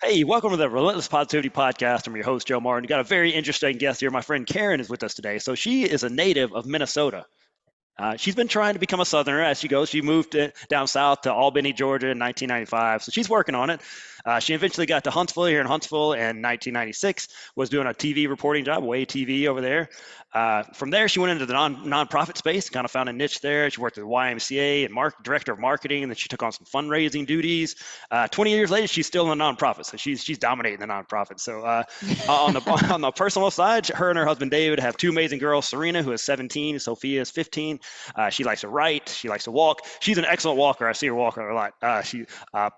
Hey, welcome to the Relentless Positivity Podcast. I'm your host, Joe Martin. Got a very interesting guest here. My friend Karen is with us today. So she is a native of Minnesota. She's been trying to become a Southerner as she goes. She moved down south to Albany, Georgia in 1995. So she's working on it. She eventually got to Huntsville here in Huntsville in 1996, was doing a TV reporting job, Way TV over there. From there, she went into the nonprofit space, kind of found a niche there. She worked at the YMCA and director of marketing, and then she took on some fundraising duties. 20 years later, she's still in the nonprofit, so she's dominating the nonprofit. So on the on the personal side, her and her husband David have two amazing girls, Serena, who is 17, Sophia is 15. She likes to write. She likes to walk. She's an excellent walker. I see her walk a lot. She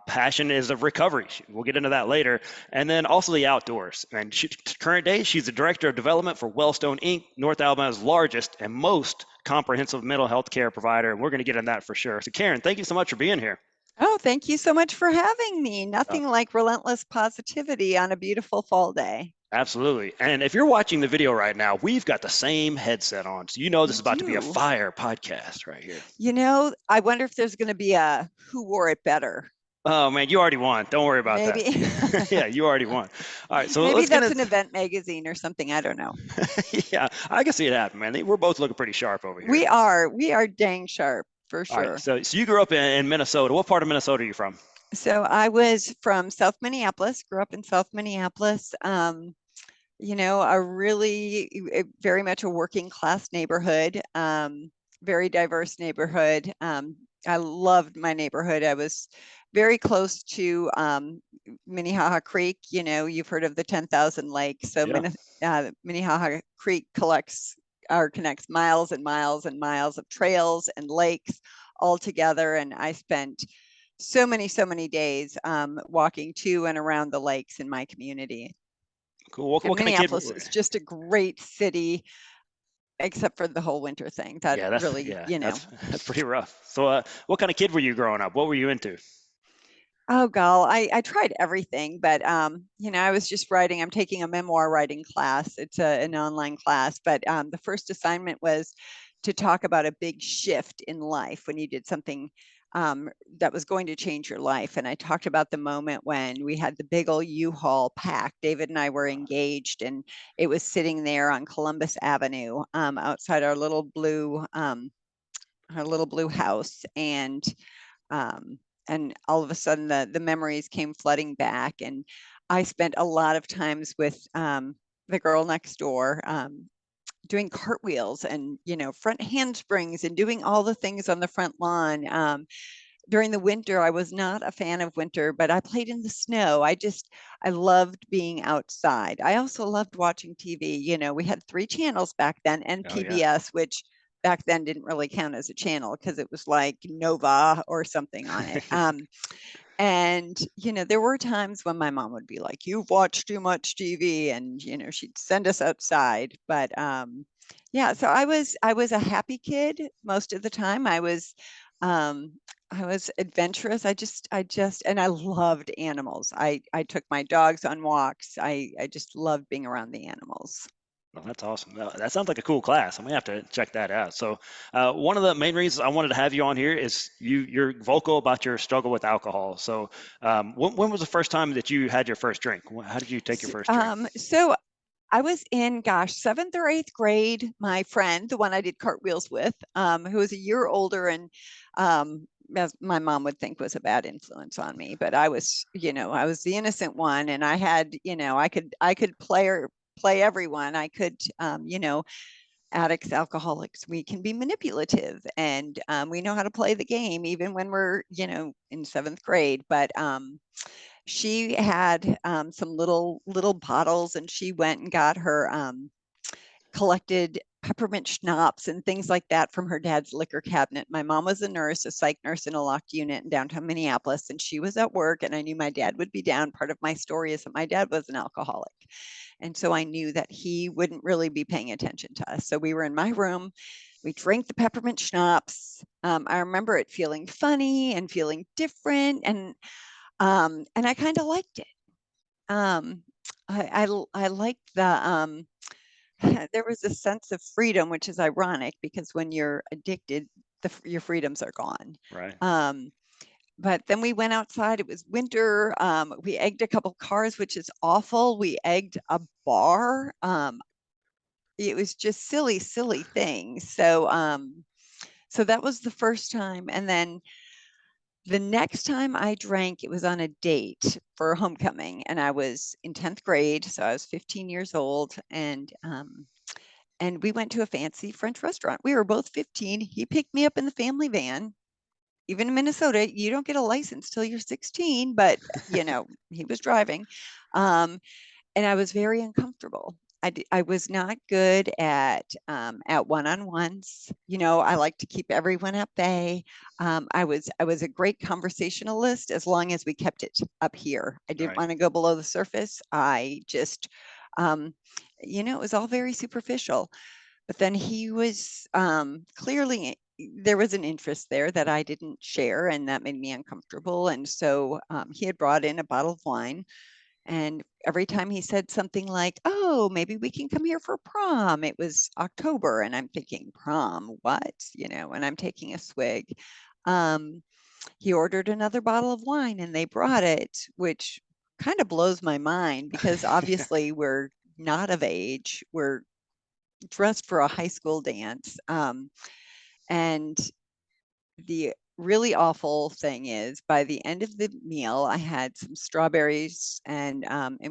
passion is of recovery. We'll get into that later. And then also the outdoors. And current day, she's the director of development for Wellstone Inc., North Alabama's largest and most comprehensive mental health care provider. And we're going to get into that for sure. So Karen, thank you so much for being here. Oh, thank you so much for having me. Uh, Nothing like relentless positivity on a beautiful fall day. Absolutely. And if you're watching the video right now, we've got the same headset on. So you know this We is about to be a do. fire podcast right here. I wonder if there's going to be a who wore it better. Oh man, you already won. Don't worry about that. Maybe. Yeah, you already won. All right, so Maybe let's get that's it. an event magazine or something. I don't know. Yeah, I can see it happen, man. We're both looking pretty sharp over here. We are dang sharp for All right, sure. so you grew up in Minnesota. What part of Minnesota are you from? So I was from South Minneapolis, grew up in South Minneapolis. A really very much a working class neighborhood, very diverse neighborhood. I loved my neighborhood. I was very close to Minnehaha Creek. You've heard of the 10,000 lakes. So Yeah, Minnehaha Creek connects miles and miles and miles of trails and lakes all together. And I spent so many days walking to and around the lakes in my community. cool. What, And what kind of kid? Minneapolis is just a great city, except for the whole winter thing. That Yeah, that's really, yeah, that's pretty rough. So, what kind of kid were you growing up? What were you into? oh, gal, I tried everything, but I was just writing. I'm taking a memoir writing class. It's an online class, but the first assignment was to talk about a big shift in life when you did something that was going to change your life. And I talked about the moment when we had the big old U-Haul packed. David and I were engaged, and it was sitting there on Columbus Avenue outside our little blue house, um, and all of a sudden the memories came flooding back, and I spent a lot of times with the girl next door, doing cartwheels and front handsprings and doing all the things on the front lawn. During the winter, I was not a fan of winter, but I played in the snow. I loved being outside. I also loved watching TV. We had three channels back then, and Oh yeah. PBS, which back then didn't really count as a channel because it was like Nova or something on it. And there were times when my mom would be like, "You've watched too much TV," and she'd send us outside. But yeah, so I was a happy kid most of the time. Um, I was adventurous. And I loved animals. I took my dogs on walks. I just loved being around the animals. Well, that's awesome. That sounds like a cool class. I'm gonna have to check that out. So, one of the main reasons I wanted to have you on here is you're vocal about your struggle with alcohol. So, when was the first time that you had your first drink? How did you take your first drink? So I was in, gosh, seventh or eighth grade. My friend, the one I did cartwheels with, who was a year older and as my mom would think was a bad influence on me, but I was the innocent one, and I had, I could play everyone. I could, addicts, alcoholics, we can be manipulative, and we know how to play the game even when we're, in seventh grade. But she had some little bottles, and she went and got her collected peppermint schnapps and things like that from her dad's liquor cabinet. My mom was a nurse, a psych nurse in a locked unit in downtown Minneapolis, and she was at work, and I knew my dad would be down. Part of my story is that my dad was an alcoholic. And so I knew that he wouldn't really be paying attention to us. So we were in my room. We drank the peppermint schnapps. I remember it feeling funny and feeling different, and I kind of liked it. Um, I liked there was a sense of freedom, which is ironic because when you're addicted, your freedoms are gone. Right. Um, but then we went outside. It was winter. We egged a couple cars, which is awful. We egged a bar. It was just silly, silly things. So that was the first time. And then the next time I drank, it was on a date for homecoming, and I was in 10th grade, so I was 15 years old, and we went to a fancy French restaurant. We were both 15. He picked me up in the family van. Even in Minnesota, you don't get a license till you're 16, but he was driving. Um, and I was very uncomfortable. I was not good at one-on-ones. I like to keep everyone at bay. I was a great conversationalist as long as we kept it up here. I didn't Right. want to go below the surface. I just, it was all very superficial. But then he was clearly there was an interest there that I didn't share, and that made me uncomfortable. And so he had brought in a bottle of wine, and every time he said something like, "Oh, maybe we can come here for prom," it was October, and I'm thinking, "Prom? What?" And I'm taking a swig. Um, he ordered another bottle of wine, and they brought it, which kind of blows my mind because Yeah. obviously we're not of age. We're dressed for a high school dance. And the really awful thing is, by the end of the meal, I had some strawberries and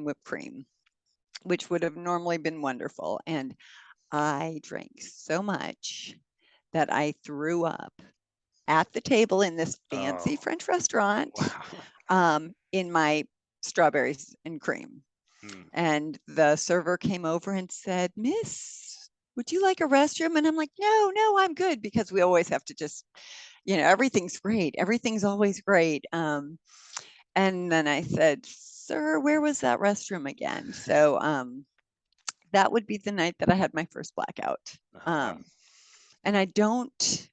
whipped cream, which would have normally been wonderful. And I drank so much that I threw up at the table in this fancy Oh, French restaurant wow. in my strawberries and cream. Hmm. And the server came over and said, "Miss, would you like a restroom?" And I'm like, "No, no, I'm good," because we always have to just, everything's great. Everything's always great. And then I said, "Sir, where was that restroom again?" So that would be the night that I had my first blackout. Oh, wow. Um, and I don't,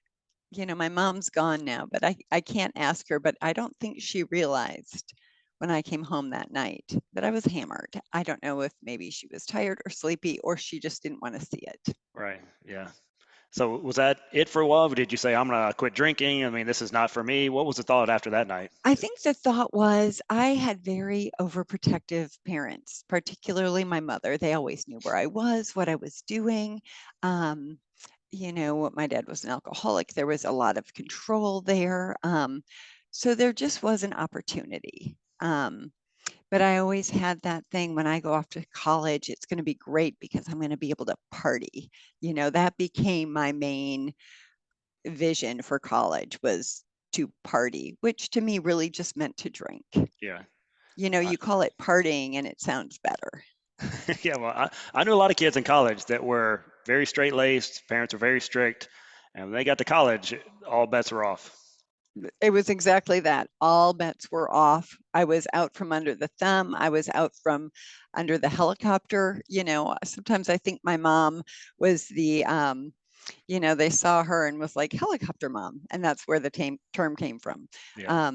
my mom's gone now, but I can't ask her, but I don't think she realized when I came home that night that I was hammered. I don't know if maybe she was tired or sleepy or she just didn't want to see it. Right. Yeah. So was that it for a while? Did you say I'm gonna quit drinking? I mean, this is not for me. What was the thought after that night? I think the thought was I had very overprotective parents, particularly my mother. They always knew where I was, what I was doing. Um, my dad was an alcoholic. There was a lot of control there. So there just was an opportunity. But I always had that thing when I go off to college, it's going to be great because I'm going to be able to party. That became my main vision for college was to party, which to me really just meant to drink. Yeah. I, You call it partying and it sounds better. yeah. Well, I knew a lot of kids in college that were very straight laced. Parents were very strict, and when they got to college, all bets were off. It was exactly that. All bets were off. I was out from under the thumb. I was out from under the helicopter. Sometimes I think my mom was they saw her and was like helicopter mom. And that's where the term came from. Yeah.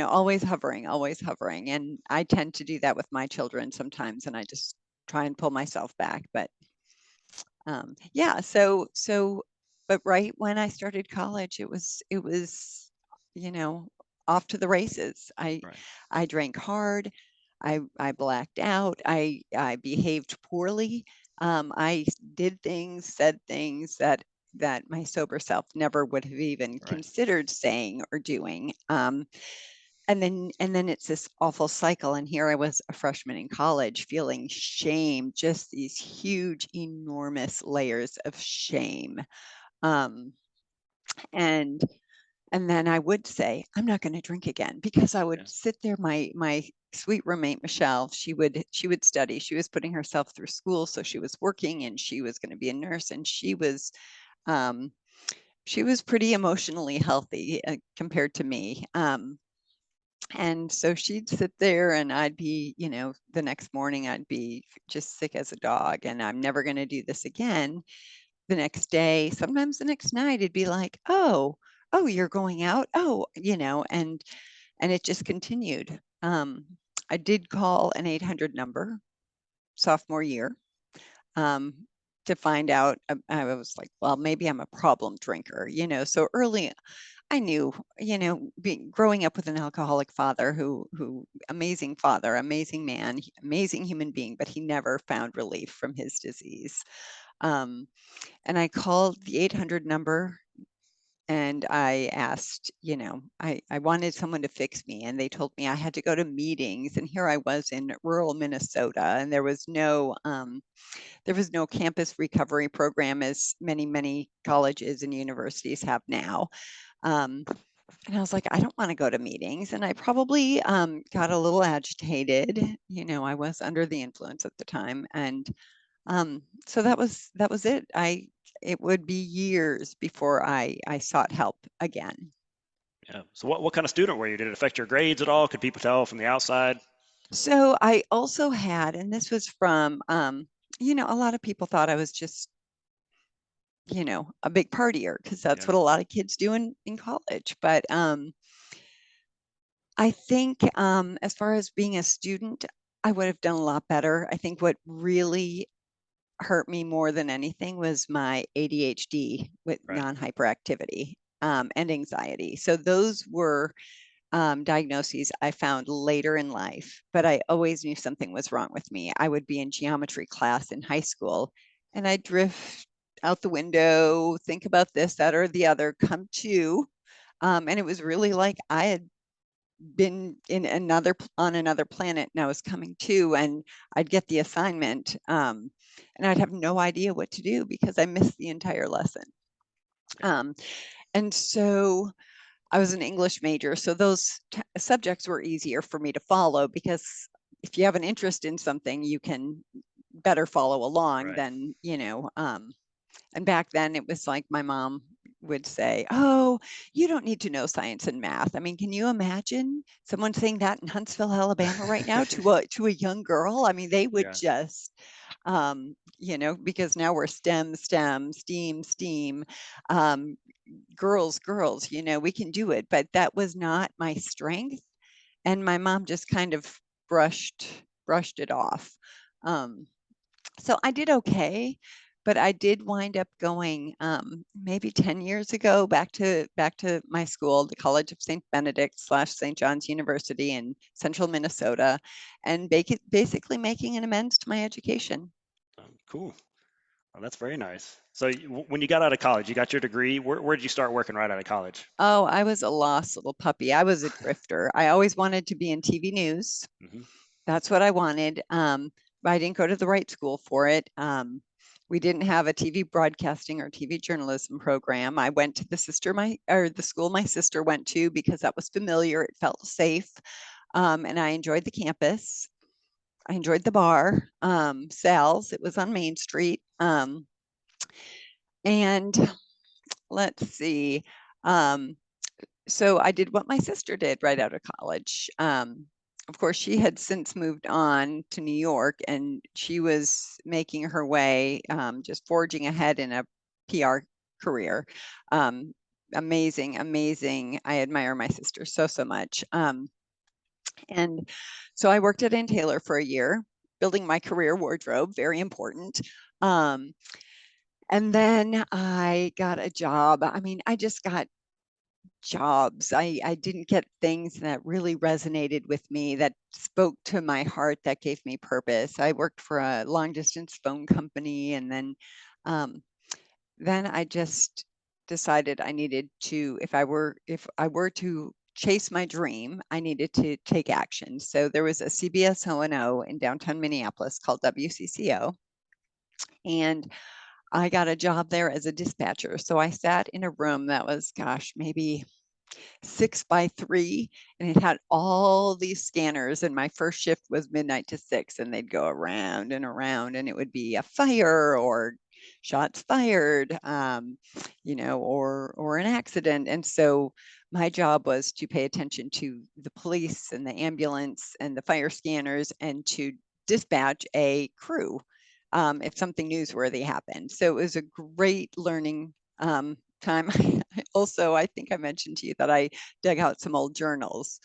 Always hovering, always hovering. And I tend to do that with my children sometimes. And I just try and pull myself back. But yeah, but right when I started college, it was, you know, off to the races. Right. I drank hard. I blacked out. I behaved poorly. I did things, said things that my sober self never would have even Right. considered saying or doing. And then it's this awful cycle, and here I was, a freshman in college, feeling shame, just these huge enormous layers of shame. um and and then I would say, "I'm not going to drink again," because I would Yeah. sit there. My sweet roommate Michelle, she would study. She was putting herself through school, so she was working, and she was going to be a nurse, and um she was pretty emotionally healthy compared to me. And so she'd sit there, and I'd be, the next morning I'd be just sick as a dog, and I'm never going to do this again. The next day, sometimes the next night, it'd be like, "Oh, you're going out? Oh," and it just continued. I did call an 800 number sophomore year, um, to find out. I was like, well, maybe I'm a problem drinker. So early I knew, growing up with an alcoholic father who amazing father, amazing man, amazing human being, but he never found relief from his disease. Um, and I called the 800 number and I asked, I wanted someone to fix me. And they told me I had to go to meetings. And here I was in rural Minnesota, and there was no campus recovery program as many colleges and universities have now. Um, and I was like, I don't want to go to meetings. And I probably got a little agitated. I was under the influence at the time. And so that was it. It would be years before I sought help again. Yeah. So what kind of student were you? Did it affect your grades at all? Could people tell from the outside? So I also had, and this was from, a lot of people thought I was just, a big partier because that's Yeah. what a lot of kids do in college. But I think as far as being a student, I would have done a lot better. I think what really hurt me more than anything was my ADHD with Right. non-hyperactivity and anxiety. So those were diagnoses I found later in life, but I always knew something was wrong with me. I would be in geometry class in high school and I'd drift out the window, think about this, that, or the other, come to. And it was really like I had been on another planet and I was coming to, and I'd get the assignment and I'd have no idea what to do because I missed the entire lesson. Um, and so I was an English major, so those subjects were easier for me to follow because if you have an interest in something, you can better follow along Right. than, and back then it was like my mom would say, "Oh, you don't need to know science and math." I mean, can you imagine someone saying that in Huntsville, Alabama right now to a young girl? I mean, they would Yeah. just because now we're STEM, STEAM, um, girls, we can do it. But that was not my strength. And my mom just kind of brushed it off. Um, so I did okay, but I did wind up going maybe 10 years ago back to my school, the College of St. Benedict / St. John's University in central Minnesota, and basically making an amends to my education. Cool. Oh, that's very nice. So when you got out of college, you got your degree. Where did you start working right out of college? Oh, I was a lost little puppy. I was a drifter. I always wanted to be in TV news. Hmm. That's what I wanted. But I didn't go to the right school for it. We didn't have a TV broadcasting or TV journalism program. I went to the school my sister went to because that was familiar. It felt safe. And I enjoyed the campus. I enjoyed the bar, Sal's. It was on Main Street. And let's see. Um, so I did what my sister did right out of college. Of course, she had since moved on to New York and she was making her way, just forging ahead in a PR career. Um, Amazing, amazing. I admire my sister so much. And so I worked at Ann Taylor for a year, building my career wardrobe, very important. Um, and then I got a job. I mean, I just got jobs. I didn't get things that really resonated with me, that spoke to my heart, that gave me purpose. I worked for a long distance phone company, and um, then I just decided I needed to, if I were to chase my dream, I needed to take action. So there was a CBS O&O in downtown Minneapolis called WCCO, and I got a job there as a dispatcher. So I sat in a room that was, gosh, maybe 6 by 3, and it had all these scanners. And my first shift was midnight to 6, and they'd go around and around, and it would be a fire or shots fired, or an accident. And so my job was to pay attention to the police and the ambulance and the fire scanners and to dispatch a crew if something newsworthy happened. So it was a great learning time. Also, I think I mentioned to you that I dug out some old journals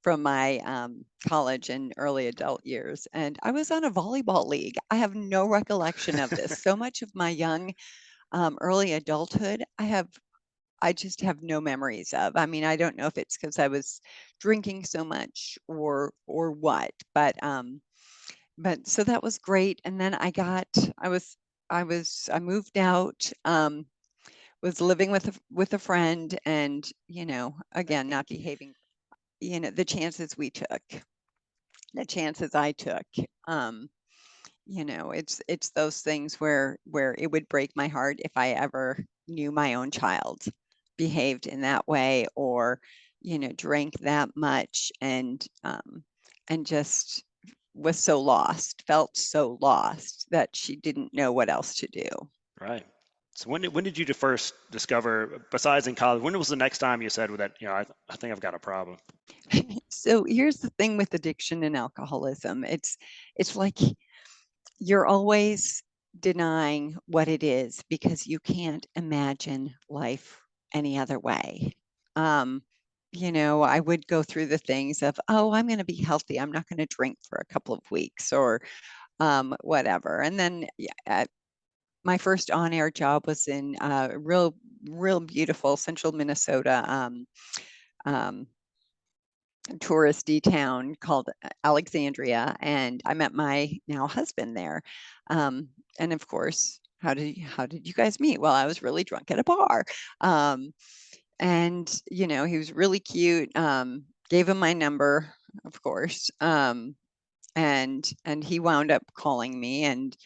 from my college and early adult years. And I was on a volleyball league. I have no recollection of this. So much of my young early adulthood, I just have no memories of. I mean, I don't know if it's because I was drinking so much or what, but so that was great. And then I moved out, was living with a friend, and again, not behaving. The chances we took, the chances I took. Um, it's those things where it would break my heart if I ever knew my own child behaved in that way, or drank that much, and just was so lost, felt so lost that she didn't know what else to do. Right. So when did you first discover, besides in college, when was the next time you said with that, I think I've got a problem? So here's the thing with addiction and alcoholism. It's like you're always denying what it is because you can't imagine life any other way. Um, I would go through the things of, oh, I'm going to be healthy. I'm not going to drink for a couple of weeks, or whatever. And then my first on-air job was in real beautiful central Minnesota, um, touristy town called Alexandria, and I met my now husband there. And of course, how did you guys meet? Well, I was really drunk at a bar, and he was really cute. Gave him my number, of course, and he wound up calling me, and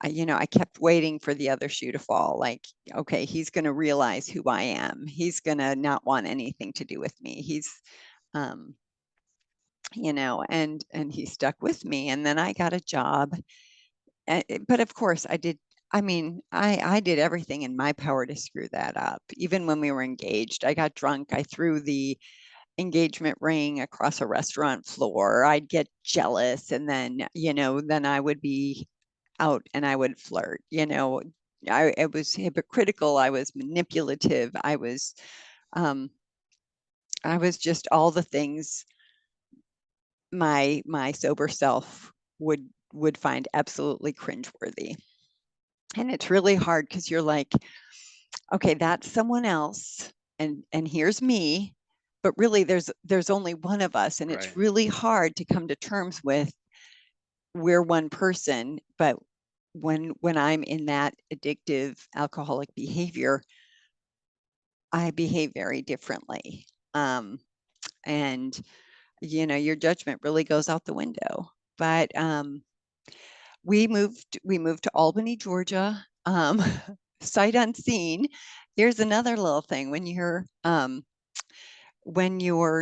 I kept waiting for the other shoe to fall. Like, okay, he's going to realize who I am. He's going to not want anything to do with me. Um, and he stuck with me, and then I got a job. But of course I did. I mean, I did everything in my power to screw that up. Even when we were engaged, I got drunk. I threw the engagement ring across a restaurant floor. I'd get jealous, and then I would be out and I would flirt. I was hypocritical. I was manipulative. Um, I was just all the things my sober self would find absolutely cringeworthy. And it's really hard because you're like, okay, that's someone else, and here's me, but really there's only one of us, and Right. it's really hard to come to terms with we're one person. But when I'm in that addictive alcoholic behavior, I behave very differently. And your judgment really goes out the window. But we moved to Albany, Georgia, sight unseen. Here's another little thing: when you're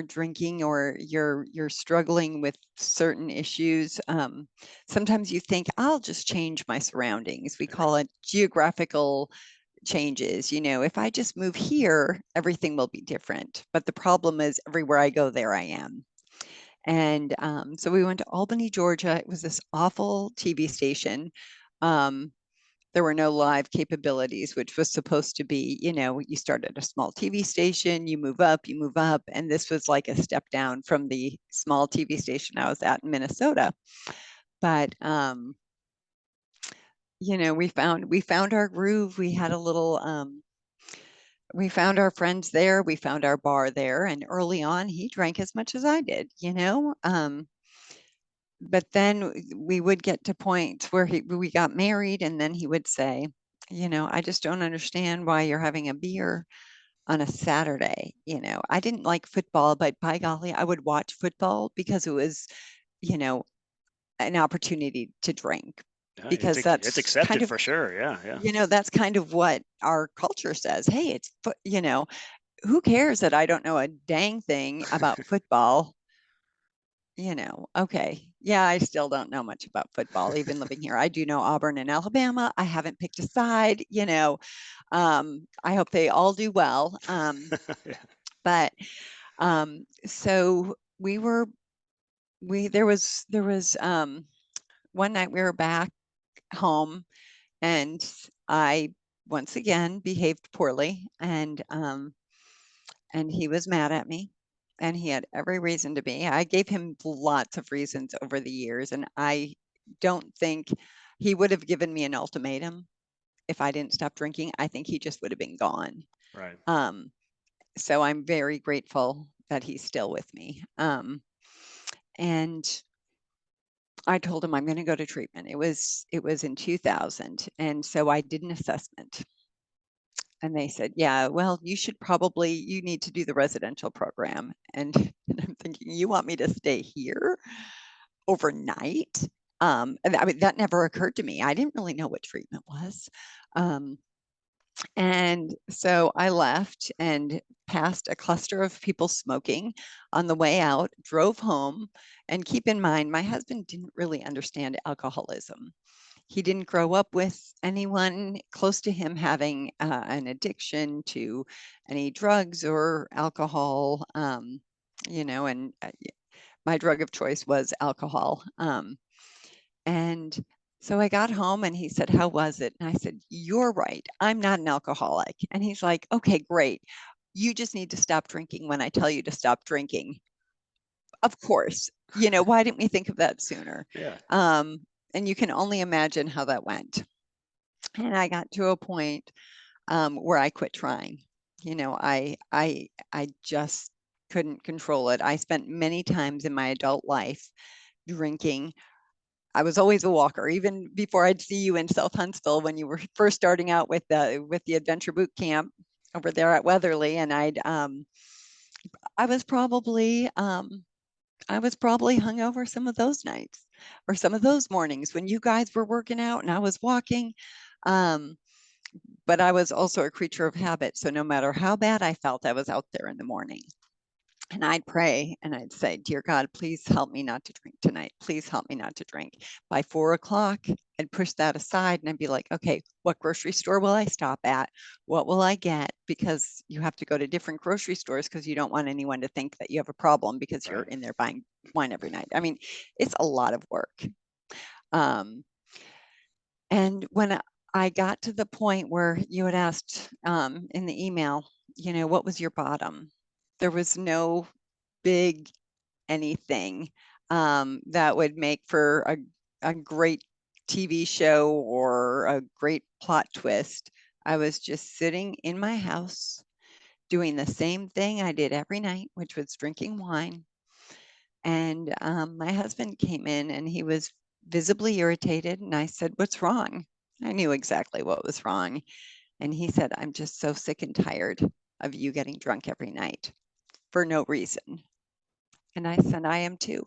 drinking, or you're struggling with certain issues, sometimes you think, I'll just change my surroundings. We call it geographical changes. If I just move here, everything will be different. But the problem is, everywhere I go, there I am. And so we went to Albany, Georgia. It was this awful TV station. Um, there were no live capabilities, which was supposed to be, you start at a small TV station, you move up, you move up. And this was like a step down from the small TV station I was at in Minnesota. But we found our groove. We had a little we found our friends there. We found our bar there. And early on, he drank as much as I did. But then we would get to points where we got married, and then he would say, I just don't understand why you're having a beer on a Saturday. I didn't like football, but by golly, I would watch football because it was, you know, an opportunity to drink, Yeah, it's because it's that's kind accepted of, for sure. Yeah, yeah. that's kind of what our culture says. Hey, who cares that I don't know a dang thing about football? Okay. Yeah, I still don't know much about football, even living here. I do know Auburn and Alabama. I haven't picked a side. I hope they all do well. Yeah. But so there was one night we were back home, and I once again behaved poorly, and he was mad at me, and he had every reason to be. I gave him lots of reasons over the years, and I don't think he would have given me an ultimatum. if I didn't stop drinking, I think he just would have been gone. Right. So I'm very grateful that he's still with me. And I told him I'm going to go to treatment. It was in 2000, and so I did an assessment. And they said, yeah, well, you need to do the residential program. And I'm thinking, you want me to stay here overnight? And I mean, that never occurred to me. I didn't really know what treatment was. Um, and so I left and passed a cluster of people smoking on the way out, drove home. And keep in mind, my husband didn't really understand alcoholism. He didn't grow up with anyone close to him having an addiction to any drugs or alcohol, and my drug of choice was alcohol. And so I got home and he said, how was it? And I said, you're right. I'm not an alcoholic. And he's like, okay, great. You just need to stop drinking when I tell you to stop drinking. Of course. Why didn't we think of that sooner? Yeah. And you can only imagine how that went. And I got to a point where I quit trying. I just couldn't control it. I spent many times in my adult life drinking. I was always a walker, even before I'd see you in South Huntsville when you were first starting out with the adventure boot camp over there at Weatherly, and I was probably hungover some of those nights or some of those mornings when you guys were working out and I was walking. Um, but I was also a creature of habit. So no matter how bad I felt, I was out there in the morning. And I'd pray and I'd say, dear God, please help me not to drink tonight. Please help me not to drink. By 4 o'clock, I'd push that aside and I'd be like, okay, what grocery store will I stop at? What will I get? Because you have to go to different grocery stores because you don't want anyone to think that you have a problem because you're Right. in there buying wine every night. I mean, it's a lot of work. Um, and when I got to the point where you had asked in the email, what was your bottom? There was no big anything that would make for a great TV show or a great plot twist. I was just sitting in my house doing the same thing I did every night, which was drinking wine. And my husband came in and he was visibly irritated. And I said, what's wrong? I knew exactly what was wrong. And he said, I'm just so sick and tired of you getting drunk every night for no reason. And I said, I am too.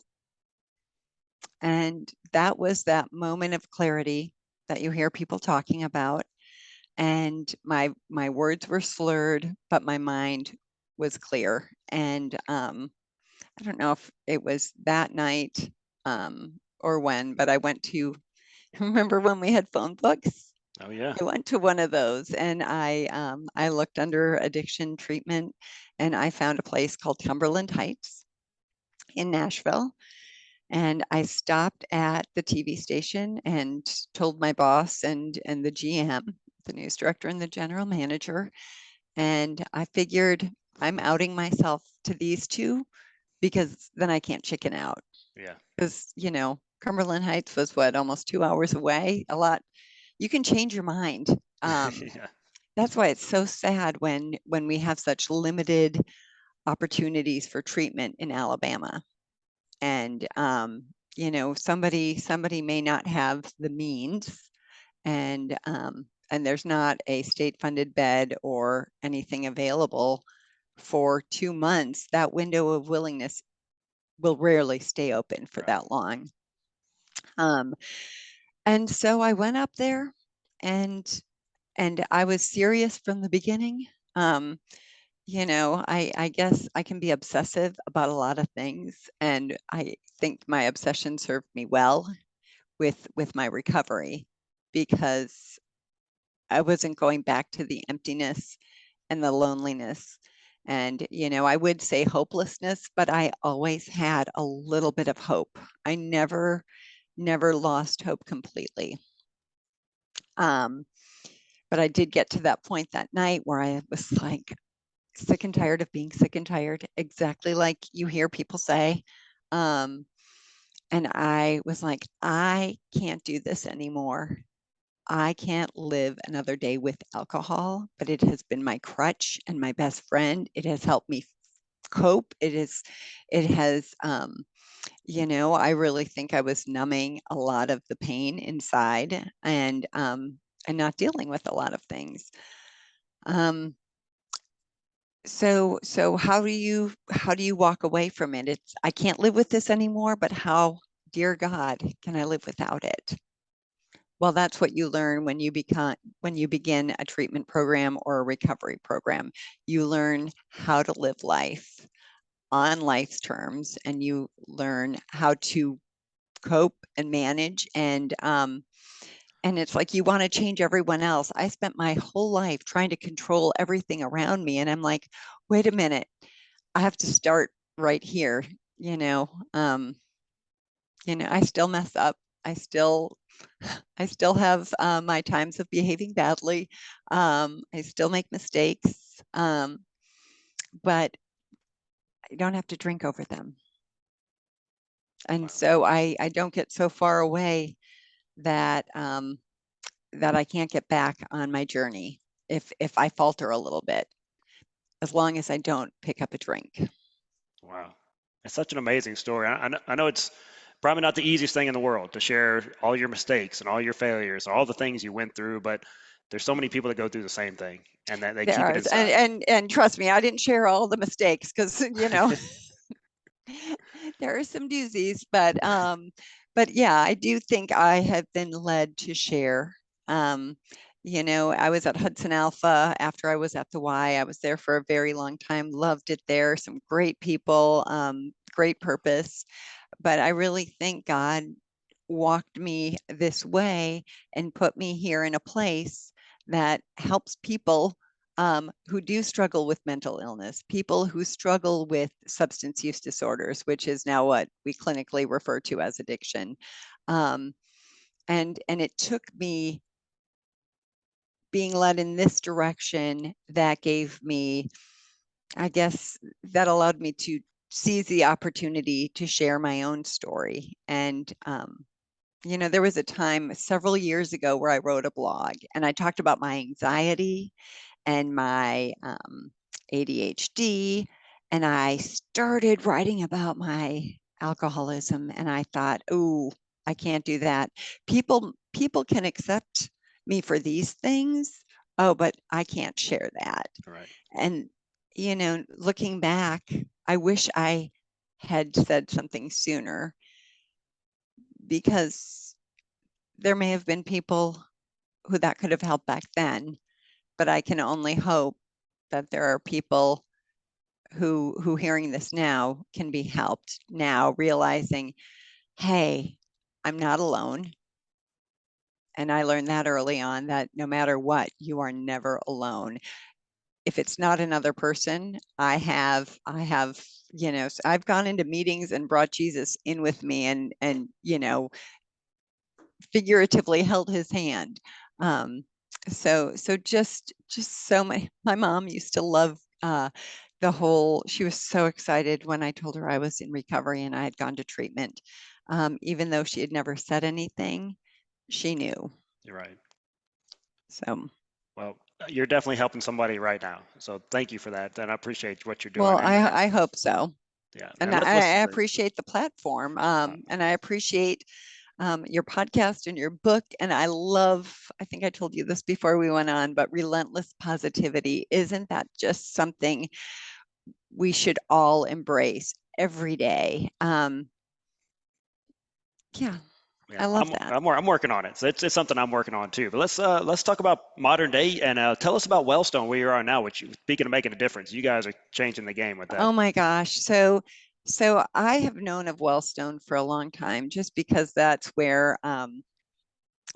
And that was that moment of clarity that you hear people talking about. And my words were slurred, but my mind was clear. And I don't know if it was that night or when, but I went to remember when we had phone books? Oh yeah. I went to one of those and I looked under addiction treatment and I found a place called Cumberland Heights in Nashville. And I stopped at the TV station and told my boss and the GM, the news director and the general manager. And I figured I'm outing myself to these two because then I can't chicken out. Yeah. Because, Cumberland Heights was what, almost 2 hours away? A lot. You can change your mind. Yeah. That's why it's so sad when we have such limited opportunities for treatment in Alabama. And somebody may not have the means, and there's not a state funded bed or anything available for 2 months. That window of willingness will rarely stay open for Right. that long. um, and so I went up there and I was serious from the beginning. um, I guess I can be obsessive about a lot of things, and I think my obsession served me well with my recovery because I wasn't going back to the emptiness and the loneliness. And, I would say hopelessness, but I always had a little bit of hope. I never lost hope completely. Um, but I did get to that point that night where I was like, sick and tired of being sick and tired, exactly like you hear people say. Um, and I was like, I can't do this anymore. I can't live another day with alcohol, but it has been my crutch and my best friend. It has helped me cope. It has, I really think I was numbing a lot of the pain inside and not dealing with a lot of things. So how do you walk away from it? It's, I can't live with this anymore, but how, dear God, can I live without it? Well, that's what you learn when you begin a treatment program or a recovery program. You learn how to live life on life's terms, and you learn how to cope and manage. And it's like you want to change everyone else. I spent my whole life trying to control everything around me, and I'm like, wait a minute, I have to start right here. You know, um, I still mess up. I still I still have my times of behaving badly. I still make mistakes, but I don't have to drink over them. And Wow. so I don't get so far away that that I can't get back on my journey if I falter a little bit, as long as I don't pick up a drink. Wow. It's such an amazing story. I know it's probably not the easiest thing in the world to share all your mistakes and all your failures, all the things you went through, but there's so many people that go through the same thing and that they There keep it are, inside. and trust me, I didn't share all the mistakes because there are some doozies, but yeah, I do think I have been led to share. Um, I was at Hudson Alpha after I was at the Y. I was there for a very long time, loved it there, some great people, great purpose. But I really think God walked me this way and put me here in a place that helps people who do struggle with mental illness, people who struggle with substance use disorders, which is now what we clinically refer to as addiction. Um, and it took me being led in this direction that gave me, I guess, that allowed me to seize the opportunity to share my own story. And there was a time several years ago where I wrote a blog and I talked about my anxiety and my ADHD. And I started writing about my alcoholism. And I thought, oh, I can't do that. People can accept me for these things. Oh, but I can't share that. Right. And, looking back, I wish I had said something sooner, because there may have been people who that could have helped back then, but I can only hope that there are people who hearing this now can be helped now, realizing, hey, I'm not alone. And I learned that early on, that no matter what, you are never alone. If it's not another person, I have, I've gone into meetings and brought Jesus in with me and figuratively held his hand. So just so my mom used to love she was so excited when I told her I was in recovery and I had gone to treatment. Even though she had never said anything, she knew. You're right. So, Well, you're definitely helping somebody right now. So thank you for that. And I appreciate what you're well, doing. And I hope so. yeah, And and I listen, appreciate the platform. uh, And I appreciate your podcast and your book. And I think I told you this before we went on, but relentless positivity, isn't that just something we should all embrace every day? Yeah, yeah, I love that. I'm working on it. So it's something I'm working on too. But let's talk about modern day and tell us about Wellstone, where you are now. Which speaking of making a difference, you guys are changing the game with that. Oh my gosh. So I have known of Wellstone for a long time, just because that's where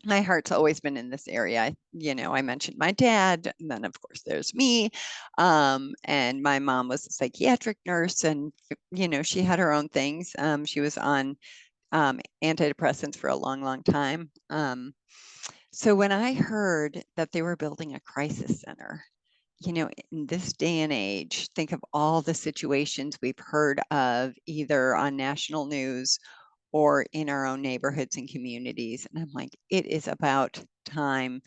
my heart's always been in this area. I mentioned my dad, and then of course there's me. And my mom was a psychiatric nurse, and she had her own things. She was on antidepressants for a long, long time. So when I heard that they were building a crisis center, in this day and age, think of all the situations we've heard of either on national news or in our own neighborhoods and communities. And I'm like, it is about time.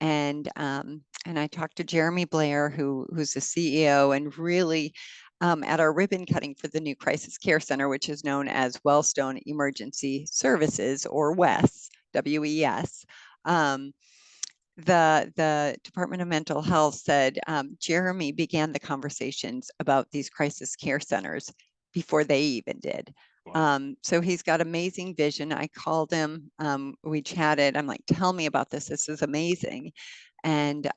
And I talked to Jeremy Blair, who's the CEO, and really at our ribbon cutting for the new crisis care center, which is known as Wellstone Emergency Services, or WES, WES. The Department of Mental Health said Jeremy began the conversations about these crisis care centers before they even did. Wow. So he's got amazing vision. I called him, we chatted. I'm like, tell me about this. This is amazing. And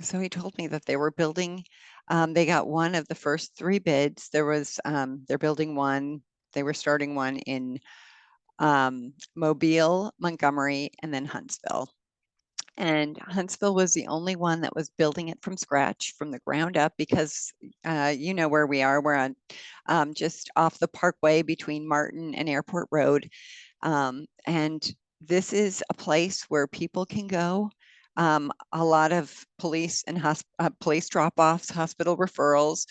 so he told me that they were building, they got one of the first 3 bids. They're building one, they were starting one in Mobile, Montgomery, and then Huntsville. And Huntsville was the only one that was building it from scratch, from the ground up, because you know where we are. We're on just off the parkway between Martin and Airport Road. And this is a place where people can go. A lot of police and police drop-offs, hospital referrals.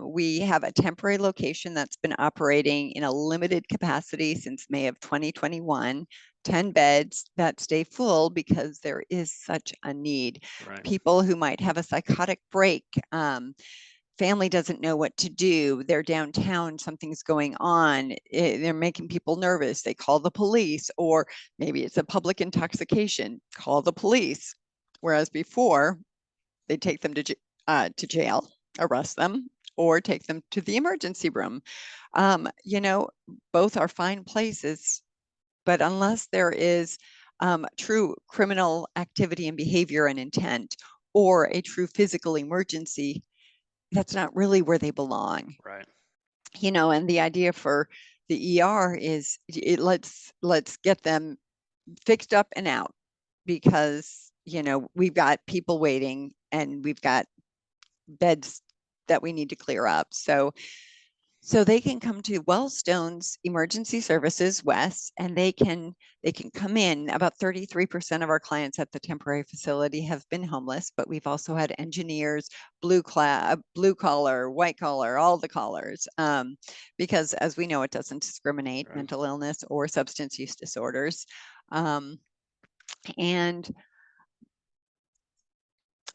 We have a temporary location that's been operating in a limited capacity since May of 2021. 10 beds that stay full because there is such a need. Right. People who might have a psychotic break, family doesn't know what to do. They're downtown, something's going on. They're making people nervous. They call the police, or maybe it's a public intoxication. Call the police. Whereas before, they take them to jail, arrest them, or take them to the emergency room. You know, both are fine places, but unless there is true criminal activity and behavior and intent, or a true physical emergency, that's not really where they belong. Right. You know, and the idea for the ER is let's get them fixed up and out, because you know we've got people waiting and we've got beds that we need to clear up. So they can come to Wellstone's Emergency Services West, and they can come in. About 33% of our clients at the temporary facility have been homeless, but we've also had engineers, blue collar, white collar, all the collars, because as we know, it doesn't discriminate, Right. mental illness or substance use disorders. And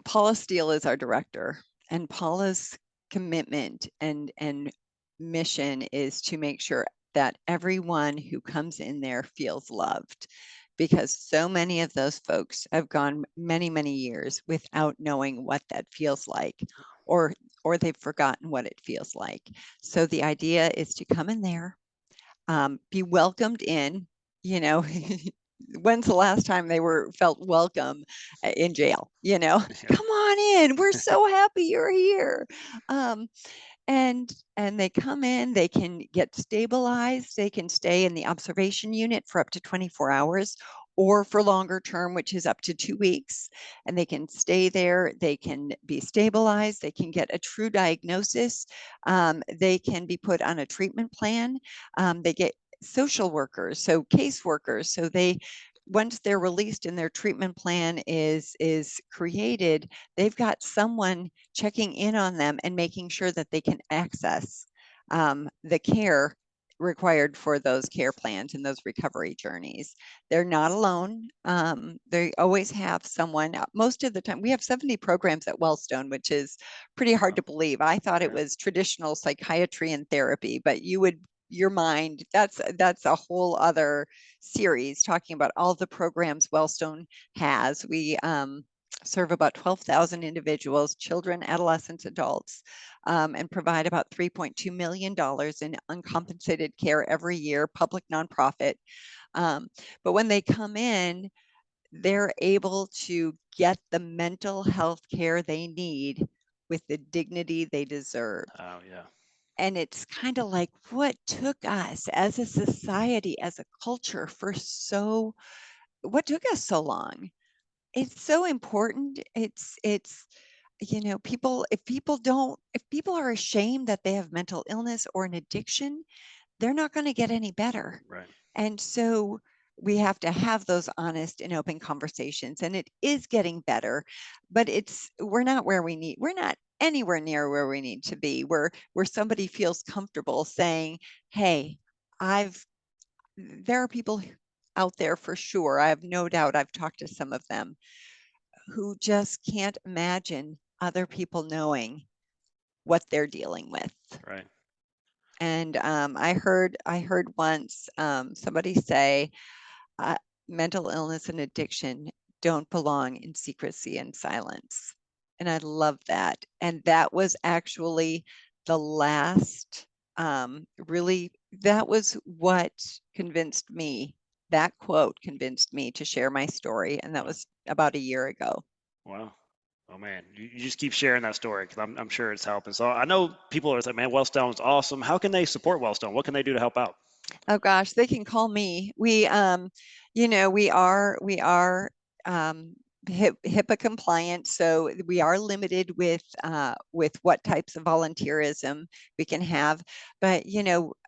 Paula Steele is our director, and Paula's commitment and mission is to make sure that everyone who comes in there feels loved, because so many of those folks have gone many, many years without knowing what that feels like, or they've forgotten what it feels like. So the idea is to come in there, be welcomed in. You know, when's the last time they felt welcome in jail? You know, Yeah. come on in. We're so happy you're here. Um, and they come in, they can get stabilized, they can stay in the observation unit for up to 24 hours, or for longer term, which is up to 2 weeks, and they can stay there, they can be stabilized, they can get a true diagnosis, they can be put on a treatment plan, they get social workers, so caseworkers, so they, once they're released and their treatment plan is created, they've got someone checking in on them and making sure that they can access the care required for those care plans and those recovery journeys. They're not alone. They always have someone. Most of the time, we have 70 programs at Wellstone, which is pretty hard to believe. I thought it Yeah. was traditional psychiatry and therapy, but your mind, that's a whole other series talking about all the programs Wellstone has. We serve about 12,000 individuals, children, adolescents, adults, and provide about $3.2 million in uncompensated care every year, public nonprofit. But when they come in, they're able to get the mental health care they need with the dignity they deserve. Oh, yeah. And it's kind of like, what took us as a society, as a culture, what took us so long? It's so important. It's you know, if people are ashamed that they have mental illness or an addiction, they're not going to get any better. Right. And so we have to have those honest and open conversations, and it is getting better, but we're not anywhere near where we need to be, where somebody feels comfortable saying, hey, I've there are people out there for sure. I have no doubt. I've talked to some of them who just can't imagine other people knowing what they're dealing with. Right. And I heard once somebody say, uh, mental illness and addiction don't belong in secrecy and silence. And I love that. And that was actually the last, really, that was what convinced me. That quote convinced me to share my story. And that Wow. was about a year ago. Wow. Oh man, you just keep sharing that story because I'm sure it's helping. So I know people are like, man, Wellstone's awesome. How can they support Wellstone? What can they do to help out? Oh gosh, they can call me. We are HIPAA compliant, so we are limited with what types of volunteerism we can have. But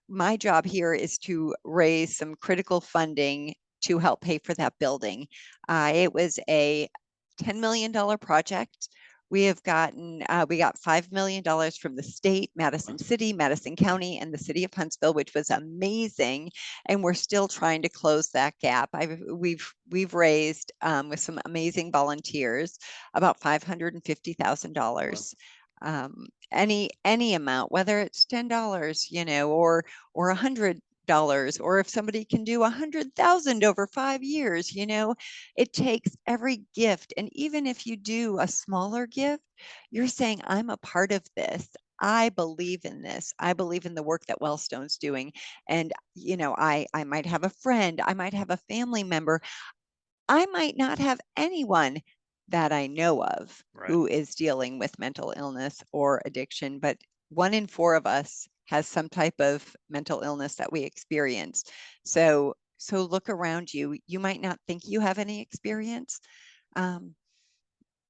my job here is to raise some critical funding to help pay for that building. It was a $10 million project. We got $5 million from the state, Madison Well, City, Madison County, and the city of Huntsville, which was amazing. And we're still trying to close that gap. We've raised with some amazing volunteers about well, $550,000. Any amount, whether it's $10, or $100, or if somebody can do 100,000 over 5 years, it takes every gift. And even if you do a smaller gift, you're saying, I'm a part of this. I believe in this. I believe in the work that Wellstone's doing. And, I might have a friend, I might have a family member, I might not have anyone that I know of right. who is dealing with mental illness or addiction, but 1 in 4 of us has some type of mental illness that we experience. So look around you. You might not think you have any experience, um,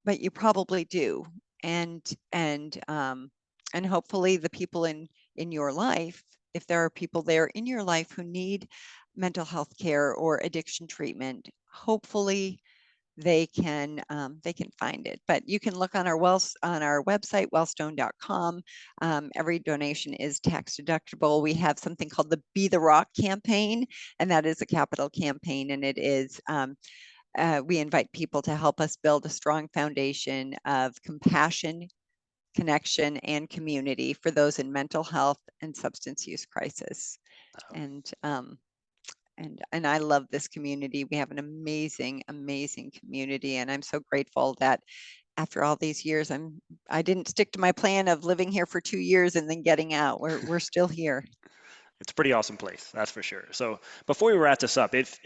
but you probably do. And and um, and hopefully the people in your life, if there are people there in your life who need mental health care or addiction treatment, hopefully they can find it. But you can look on our website, wellstone.com. Every donation is tax deductible. We have something called the Be the Rock campaign, and that is a capital campaign, and it is we invite people to help us build a strong foundation of compassion, connection, and community for those in mental health and substance use crisis. Oh, And I love this community. We have an amazing, amazing community, and I'm so grateful that after all these years, I didn't stick to my plan of living here for 2 years and then getting out. We're still here. it's a pretty awesome place, that's for sure. So before we wrap this up, if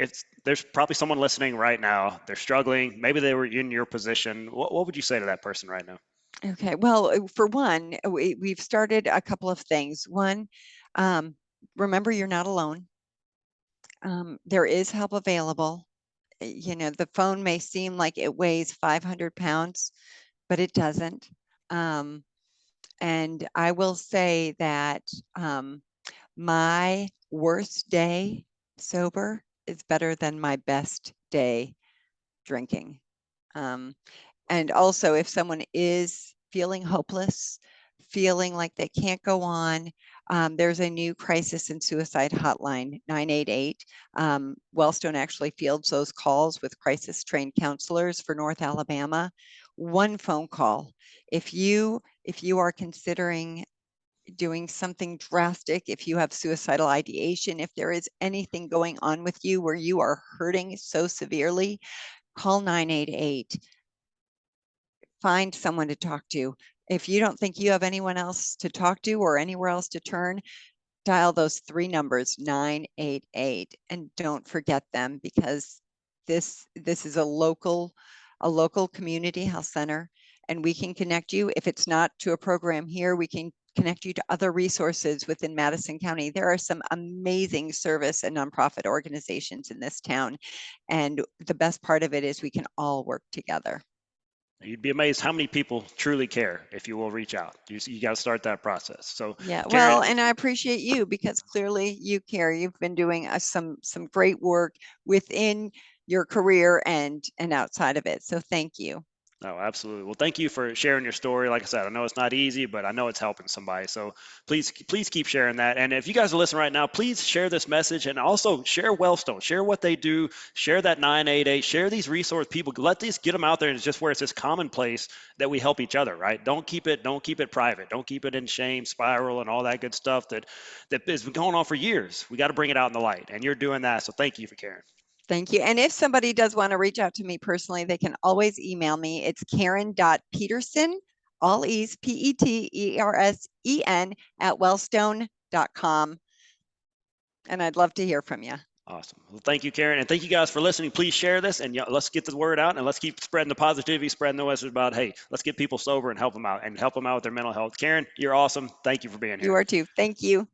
there's probably someone listening right now, they're struggling, maybe they were in your position. What would you say to that person right now? Okay. Well, for one, we've started a couple of things. One, um, remember you're not alone. There is help available. The phone may seem like it weighs 500 pounds, but it doesn't. Um, and I will say that my worst day sober is better than my best day drinking. Um, and also, if someone is feeling hopeless, feeling like they can't go on, there's a new crisis and suicide hotline, 988. Wellstone actually fields those calls with crisis trained counselors for North Alabama. One phone call. If you are considering doing something drastic, if you have suicidal ideation, if there is anything going on with you where you are hurting so severely, call 988. Find someone to talk to. If you don't think you have anyone else to talk to or anywhere else to turn, dial those 3 numbers, 988, and don't forget them, because this is a local community health center, and we can connect you. If it's not to a program here, we can connect you to other resources within Madison County. There are some amazing service and nonprofit organizations in this town, and the best part of it is we can all work together. You'd be amazed how many people truly care if you will reach out. You got to start that process. So, Yeah, well, Karen, and I appreciate you, because clearly you care. You've been doing some great work within your career and outside of it. So thank you. No, absolutely. Well, thank you for sharing your story. Like I said, I know it's not easy, but I know it's helping somebody. So please keep sharing that. And if you guys are listening right now, please share this message and also share Wellstone, share what they do, share that 988, share these resource people. Let these get them out there. And it's just where it's this commonplace that we help each other, right? Don't keep it private. Don't keep it in shame spiral and all that good stuff that has been going on for years. We got to bring it out in the light. And you're doing that. So thank you for caring. Thank you. And if somebody does want to reach out to me personally, they can always email me. It's Karen.Petersen, all E's, Petersen, at wellstone.com. And I'd love to hear from you. Awesome. Well, thank you, Karen. And thank you guys for listening. Please share this and let's get the word out and let's keep spreading the positivity, spreading the message about, hey, let's get people sober and help them out with their mental health. Karen, you're awesome. Thank you for being here. You are too. Thank you.